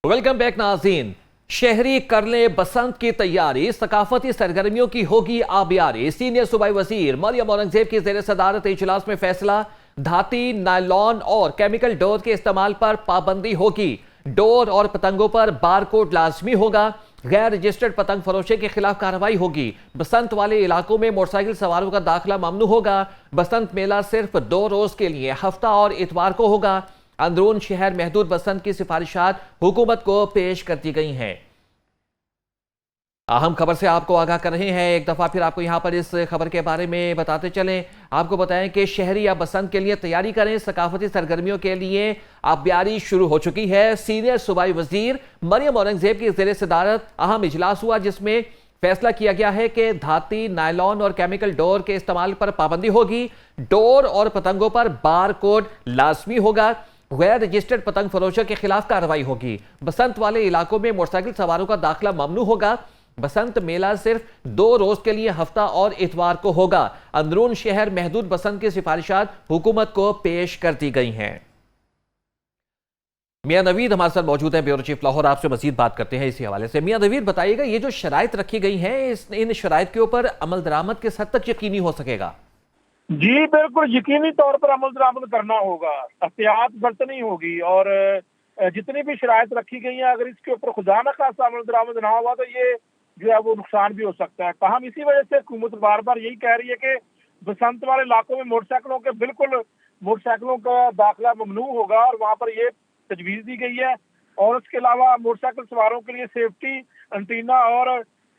Welcome back नाज़रीन। शहरी कर ले बसंत की तैयारी, सकाफती सरगर्मियों की होगी आबियारी। सीनियर सूबाई वजीर मरियम औरंगजेब की ज़ेर सदारत इजलास में फैसला, धाती, नायलॉन और केमिकल डोर के इस्तेमाल पर पाबंदी होगी। डोर और पतंगों पर बारकोड लाजमी होगा। गैर रजिस्टर्ड पतंग फरोशे के खिलाफ कार्रवाई होगी। बसंत वाले इलाकों में मोटरसाइकिल सवारों का दाखिला ममनू होगा। बसंत मेला सिर्फ 2 रोज के लिए हफ्ता और इतवार को होगा। अंदरून शहर महदूद बसंत की सिफारिशात हुकूमत को पेश कर दी गई हैं। अहम खबर से आपको आगाह कर रहे हैं। एक दफा फिर आपको यहां पर इस खबर के बारे में बताते चलें। आपको बताएं कि शहरी या बसंत के लिए तैयारी करें। सकाफती सरगर्मियों के लिए आबियारी शुरू हो चुकी है। सीनियर सूबाई वजीर मरियम औरंगजेब की ज़ेर सदारत अहम इजलास हुआ, जिसमें फैसला किया गया है कि धाती, नायलॉन और केमिकल डोर के इस्तेमाल पर पाबंदी होगी। डोर और पतंगों पर बार कोड लाजमी होगा। गैर रजिस्टर्ड पतंग फरोशों के खिलाफ कार्रवाई होगी। बसंत वाले इलाकों में मोटरसाइकिल सवारों का दाखिला ममनू होगा। बसंत मेला सिर्फ 2 रोज के लिए हफ्ता और इतवार को होगा। अंदरून शहर महदूद बसंत की सिफारिशात हुकूमत को पेश कर दी गई हैं। मियां नवीद हमारे साथ मौजूद हैं, ब्यूरो चीफ लाहौर। आपसे मजीद बात करते हैं इसी हवाले से। मियां नवीद, बताइएगा, ये जो शराइत रखी गई हैं, इन शराइत के ऊपर अमल दरामद किस हद तक यकीनी हो सकेगा? जी बिल्कुल, यकीनी तौर पर अमल दरामद करना होगा, एहतियात बरतनी होगी और जितनी भी शराइत रखी गई है, अगर इसके ऊपर खुदा न खासा अमल दरामद ना हुआ तो ये जो है वो नुकसान भी हो सकता है। हम इसी वजह से हुकूमत बार बार यही कह रही है कि बसंत वाले इलाकों में मोटरसाइकिलों का दाखिला ममनू होगा और वहाँ पर ये तजवीज़ दी गई है। और उसके अलावा मोटरसाइकिल सवारों के लिए सेफ्टी एंटीना और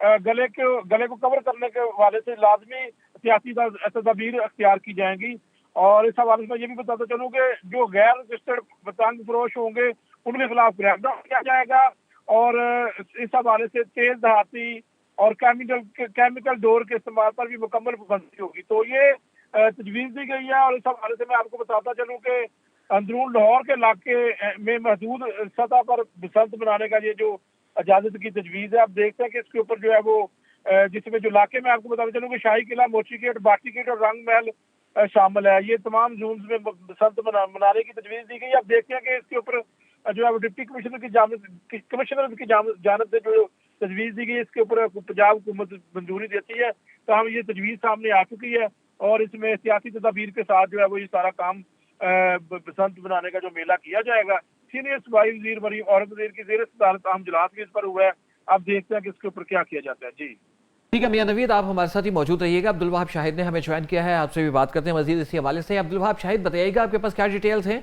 गले को कवर करने के हवाले से लाजमी सियासी तदबीर अख्तियार की जाएंगी। और इस हवाले से ये भी बताता चलूँ कि जो गैर रजिस्टर्ड पतंग फरोश होंगे उनके खिलाफ गिरफ्तार किया जाएगा। और इस हवाले से तेज दहाती और केमिकल डोर के इस्तेमाल पर भी मुकम्मल पाबंदी होगी। तो ये तजवीज़ दी गई है। और इस हवाले से मैं आपको बताता चलूँ कि अंदरून लाहौर के इलाके में महदूद सतह पर बसंत मनाने का ये जो इजाजत की तजवीज़ है, आप देखते हैं कि इसके ऊपर जो है वो जिसमें जो इलाके में आपको बताते चलूँ कि शाही किला, मोची गेट, बाटी गेट और रंग महल शामिल है। ये तमाम जोन में बसंत मनाने की तजवीज़ दी गई। आप देखते हैं कि इसके ऊपर जो है वो डिप्टी कमिश्नर की जानब से जो तजवीज़ दी गई, इसके ऊपर पंजाब हुकूमत मंजूरी देती है। तो हम ये तजवीज़ सामने आ चुकी है और इसमें सियासी तदबीर के साथ जो है वो ये सारा काम बसंत मनाने का जो मेला किया जाएगा। सीनियर सूबाई वजीर मरियम औरंगजेब की ज़ेर सदारत अहम इजलास भी इस पर हुआ है। आप देखते हैं कि इसके ऊपर क्या किया जाता है। जी ठीक है मियां नवीद, आप हमारे साथ ही मौजूद रहिएगा। अब्दुल वहाब शाहिद ने हमें ज्वाइन किया है, आपसे भी बात करते हैं मजीद इसी हवाले से। अब्दुल वहाब शाहिद, बताइएगा, आपके पास क्या डिटेल्स हैं?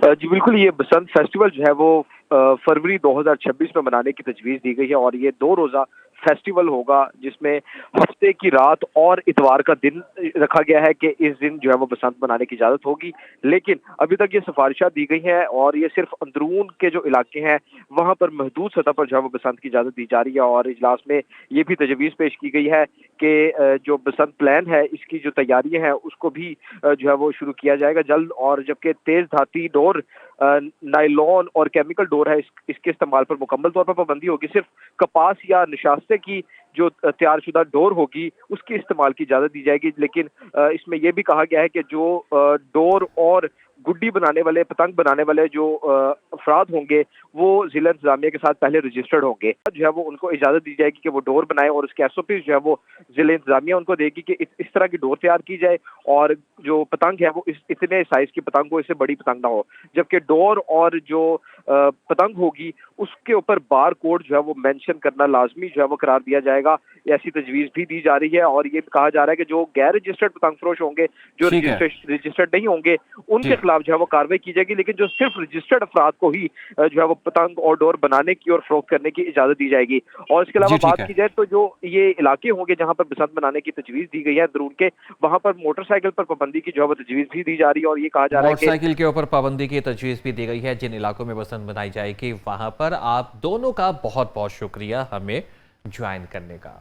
जी बिल्कुल, ये बसंत फेस्टिवल जो है वो फरवरी 2026 में मनाने की तजवीज़ दी गई है और ये 2 रोज़ा फेस्टिवल होगा, जिसमें हफ्ते की रात और इतवार का दिन रखा गया है कि इस दिन जो है वो बसंत मनाने की इजाज़त होगी। लेकिन अभी तक ये सिफारिशात दी गई हैं और ये सिर्फ अंदरून के जो इलाके हैं वहाँ पर महदूद सतह पर जो है वो बसंत की इजाज़त दी जा रही है। और इजलास में ये भी तजवीज़ पेश की गई है कि जो बसंत प्लान है, इसकी जो तैयारियाँ हैं उसको भी जो है वो शुरू किया जाएगा जल्द। और जबकि तेज धाती डोर, नायलॉन और केमिकल डोर है, इसके इस्तेमाल पर मुकम्मल तौर पर पाबंदी होगी। सिर्फ कपास या निशास्ते की जो तैयारशुदा डोर होगी उसके इस्तेमाल की इजाज़त दी जाएगी। लेकिन इसमें यह भी कहा गया है कि जो डोर और गुड्डी बनाने वाले, पतंग बनाने वाले जो अफराद होंगे वो जिला इंतजामिया के साथ पहले रजिस्टर्ड होंगे। जो है वो उनको इजाज़त दी जाएगी कि वो डोर बनाए और उसके SOP जो है वो जिला इंतजामिया उनको देगी कि इस तरह की डोर तैयार की जाए और जो पतंग है वो इतने साइज की पतंग हो, इससे बड़ी पतंग ना हो। जबकि डोर और जो पतंग होगी उसके ऊपर बार कोड जो है वो मेंशन करना लाजमी जो है वो करार दिया जाएगा। ऐसी तजवीज़ भी दी जा रही है। और ये कहा जा रहा है कि जो गैर रजिस्टर्ड पतंग फरोश होंगे, जो रजिस्टर्ड नहीं होंगे, उनके खिलाफ जो है वो कार्रवाई की जाएगी। लेकिन जो सिर्फ रजिस्टर्ड अफराद को ही जो है वो पतंग और डोर बनाने की और फरोख्त करने की इजाजत दी जाएगी। और इसके अलावा बात की जाए तो जो ये इलाके होंगे जहां पर बसंत मनाने की तजवीज़ दी गई है अंदरून के, वहां पर मोटरसाइकिल पर पाबंदी की जो है वो तजवीज़ भी दी जा रही है। और ये कहा जा रहा है कि मोटरसाइकिल के ऊपर पाबंदी की तजवीज़ भी दी गई है जिन इलाकों में बसंत मनाई जाएगी वहां पर। आप दोनों का बहुत बहुत शुक्रिया हमें ज्वाइन करने का।